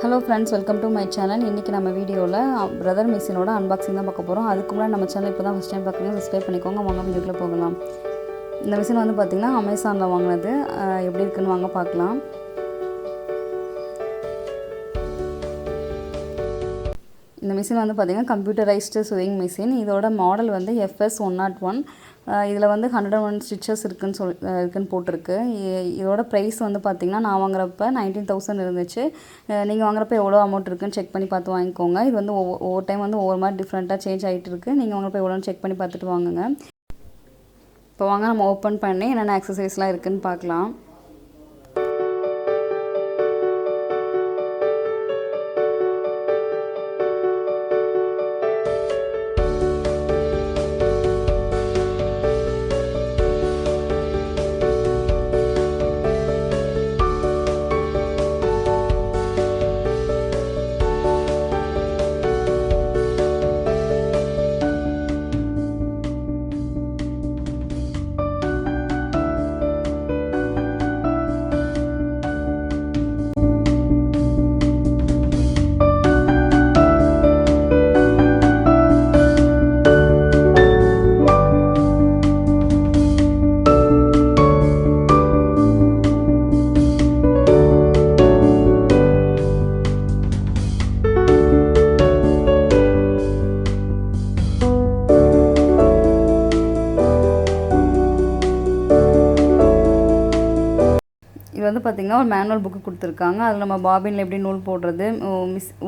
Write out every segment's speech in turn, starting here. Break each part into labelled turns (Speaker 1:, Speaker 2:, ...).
Speaker 1: Hello friends, welcome to my channel. இன்னைக்கு நம்ம வீடியோல பிரதர் மிஷினோட அன்பாக்சிங் தான் பார்க்க போறோம். அதுக்கு முன்னாடி நம்ம சேனல் இப்போதான் ஃபர்ஸ்ட் டைம் பார்க்கறீங்க, சப்ஸ்கிரைப் பண்ணிக்கோங்க. வாங்க வீடியோக்குள்ள போகலாம். இந்த மிஷின் வந்து பாத்தீங்கன்னா Amazonல வாங்குனது. எப்படி இருக்குன்னு வாங்க பார்க்கலாம். இந்த மிஷின் வந்து பாத்தீங்கன்னா கம்ப்யூட்டரைஸ்டு sewing மிஷின். இதோட மாடல் வந்து FS101. இதில் வந்து 101 ஸ்டிச்சஸ் இருக்குன்னு போட்டிருக்கு. இதோட ப்ரைஸ் வந்து பார்த்திங்கன்னா நான் வாங்குறப்ப 19,000 இருந்துச்சு. நீங்கள் வாங்குறப்ப எவ்வளோ அமௌண்ட் இருக்குன்னு செக் பண்ணி பார்த்து வாங்கிக்கோங்க. இது வந்து ஒவ்வொரு டைம் வந்து ஒவ்வொரு மாதிரி டிஃப்ரெண்ட்டாக சேஞ்ச் ஆகிட்டு இருக்குது. நீங்கள் வாங்குறப்ப எவ்வளோன்னு செக் பண்ணி பார்த்துட்டு வாங்குங்க. இப்போ வாங்க நம்ம ஓப்பன் பண்ணி என்னென்ன ஆக்சசரிஸ்லாம் இருக்குதுன்னு பார்க்கலாம். இது வந்து பார்த்திங்கன்னா ஒரு மேனுவல் புக்கு கொடுத்துருக்காங்க. அதில் நம்ம பாபினில் எப்படி நூல் போடுறது,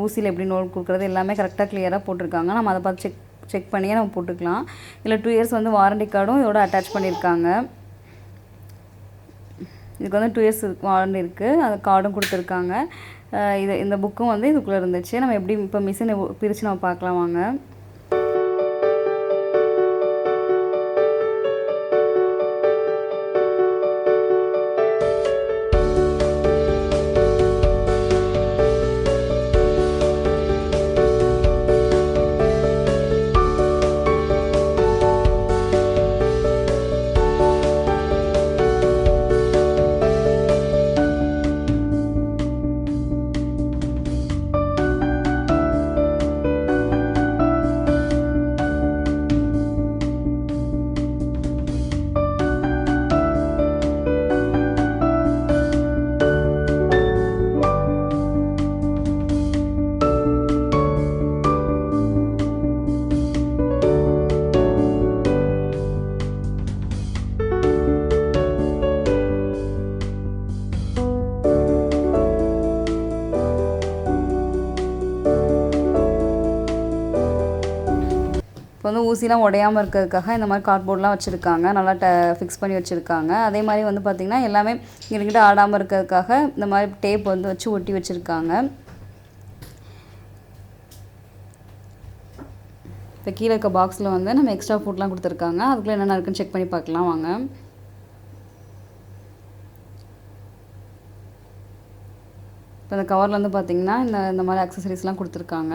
Speaker 1: ஊசியில் எப்படி நூல் கொடுக்குறது எல்லாமே கரெக்டாக கிளியராக போட்டிருக்காங்க. நம்ம அதை பார்த்து செக் பண்ணியே நம்ம போட்டுக்கலாம். இதில் 2 இயர்ஸ் வந்து வாரண்டி கார்டும் இதோட அட்டாச் பண்ணியிருக்காங்க. இதுக்கு வந்து 2 இயர்ஸ் வாரண்டி இருக்குது, அது கார்டும் கொடுத்துருக்காங்க. இந்த புக்கும் வந்து இதுக்குள்ளே இருந்துச்சு. நம்ம எப்படி இப்போ மிஷினை பிரித்து நம்ம பார்க்கலாம் வாங்க. இப்போ வந்து ஊசிலாம் உடையாமல் இருக்கிறதுக்காக இந்த மாதிரி கார்ட்போர்ட்லாம் வச்சுருக்காங்க, நல்லா ஃபிக்ஸ் பண்ணி வச்சுருக்காங்க. அதே மாதிரி வந்து பார்த்திங்கன்னா எல்லாமே இங்கிட்ட ஆடாமல் இருக்கிறதுக்காக இந்த மாதிரி டேப் வந்து வச்சு ஒட்டி வச்சுருக்காங்க. இப்போ கீழே இருக்க பாக்ஸில் வந்து நம்ம எக்ஸ்ட்ரா ஃபுட்லாம் கொடுத்துருக்காங்க. அதுக்குள்ளே என்னென்ன இருக்குன்னு செக் பண்ணி பார்க்கலாம் வாங்க. இப்போ இந்த கவரில் வந்து பார்த்திங்கன்னா இந்த மாதிரி அக்சசரிஸ்லாம் கொடுத்துருக்காங்க.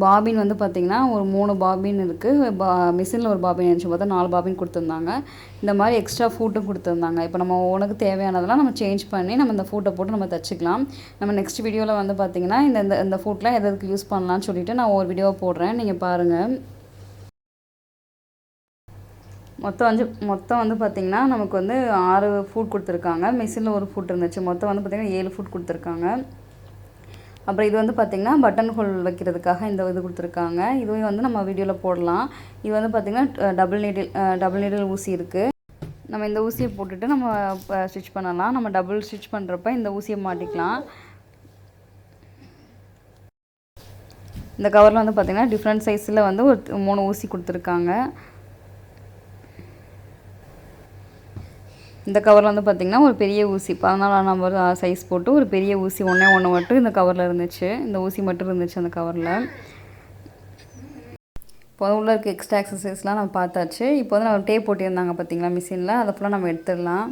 Speaker 1: பாபின் வந்து பார்த்திங்கன்னா ஒரு 3 பாபின் இருக்குது. மிஷினில் ஒரு பாபின் இருந்துச்சு, பார்த்தா 4 பாபின் கொடுத்துருந்தாங்க. இந்த மாதிரி எக்ஸ்ட்ரா ஃபூட்டும் கொடுத்துருந்தாங்க. இப்போ நம்ம உனக்கு தேவையானதெல்லாம் நம்ம சேஞ்ச் பண்ணி நம்ம இந்த ஃபூட்டை போட்டு நம்ம தைச்சிக்கலாம். நம்ம நெக்ஸ்ட் வீடியோவில் வந்து பார்த்திங்கன்னா இந்த ஃபூட்லாம் எதுக்கு யூஸ் பண்ணலான்னு சொல்லிவிட்டு நான் ஒரு வீடியோ போடுறேன், நீங்கள் பாருங்கள். மொத்தம் வந்து பார்த்திங்கன்னா நமக்கு வந்து 6 ஃபூட் கொடுத்துருக்காங்க. மிஷினில் ஒரு ஃபூட் இருந்துச்சு. மொத்தம் வந்து பார்த்திங்கன்னா 7 ஃபூட் கொடுத்துருக்காங்க. அப்புறம் இது வந்து பார்த்திங்கன்னா பட்டன் ஹோல் வைக்கிறதுக்காக இந்த இது கொடுத்துருக்காங்க. இதுவே வந்து நம்ம வீடியோவில் போடலாம். இது வந்து பார்த்திங்கன்னா டபுள் நீடில் ஊசி இருக்குது. நம்ம இந்த ஊசியை போட்டுட்டு நம்ம ஸ்டிச் பண்ணலாம். நம்ம டபுள் ஸ்டிச் பண்ணுறப்ப இந்த ஊசியை மாட்டிக்கலாம். இந்த கவரில் வந்து பார்த்திங்கன்னா டிஃப்ரெண்ட் சைஸில் வந்து ஒரு 3 ஊசி கொடுத்துருக்காங்க. இந்த கவரில் வந்து பார்த்திங்கன்னா ஒரு பெரிய ஊசி 14 நம்பர் சைஸ் போட்டு ஒரு பெரிய ஊசி ஒன்று மட்டும் இந்த கவரில் இருந்துச்சு. இந்த ஊசி மட்டும் இருந்துச்சு அந்த கவரில். இப்போ உள்ள இருக்க எக்ஸ்ட்ரா எக்ஸசைஸ்லாம் நம்ம பார்த்தாச்சு. இப்போ வந்து நம்ம டேப் போட்டிருந்தாங்க பார்த்திங்களா மிஷினில், அதை ஃபுல்லாக நம்ம எடுத்துடலாம்.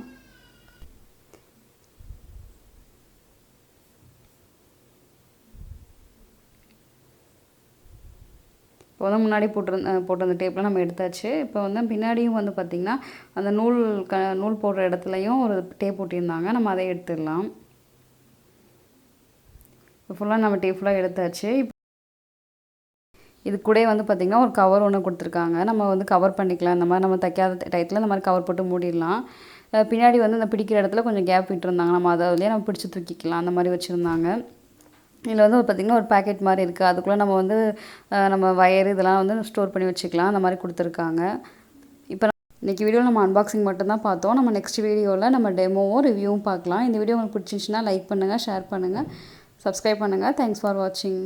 Speaker 1: இப்போ வந்து முன்னாடி போட்ட அந்த டேப்லாம் நம்ம எடுத்தாச்சு. இப்போ வந்து பின்னாடியும் வந்து பார்த்திங்கன்னா அந்த நூல் போடுற இடத்துலையும் ஒரு டேப் போட்டிருந்தாங்க. நம்ம அதை எடுத்துடலாம். ஃபுல்லாக நம்ம டேப் ஃபுல்லாக எடுத்தாச்சு. இது கூட வந்து பார்த்திங்கன்னா ஒரு கவர் ஒன்று கொடுத்துருக்காங்க. நம்ம வந்து கவர் பண்ணிக்கலாம். இந்த மாதிரி நம்ம தைக்காத டயத்தில் இந்த மாதிரி கவர் போட்டு மூடிடலாம். பின்னாடி வந்து இந்த பிடிக்கிற இடத்துல கொஞ்சம் கேப் விட்டுருந்தாங்க. நம்ம அதை வழியாக நம்ம பிடிச்சி தூக்கிக்கலாம். அந்த மாதிரி வச்சுருந்தாங்க. இதில் வந்து பார்த்திங்கன்னா ஒரு பேக்கெட் மாதிரி இருக்குது. அதுக்குள்ளே நம்ம வந்து நம்ம வயர் இதெல்லாம் வந்து ஸ்டோர் பண்ணி வச்சுக்கலாம். அந்த மாதிரி கொடுத்துருக்காங்க. இப்போ இன்றைக்கி வீடியோவில் நம்ம அன்பாக்சிங் மட்டும்தான் பார்த்தோம். நம்ம நெக்ஸ்ட் வீடியோவில் நம்ம டெமோவும் ரிவ்யூவும் பார்க்கலாம். இந்த வீடியோ உங்களுக்கு பிடிச்சிருந்துச்சுன்னா லைக் பண்ணுங்கள், ஷேர் பண்ணுங்கள், சப்ஸ்கிரைப் பண்ணுங்கள். தேங்க்ஸ் ஃபார் வாட்சிங்.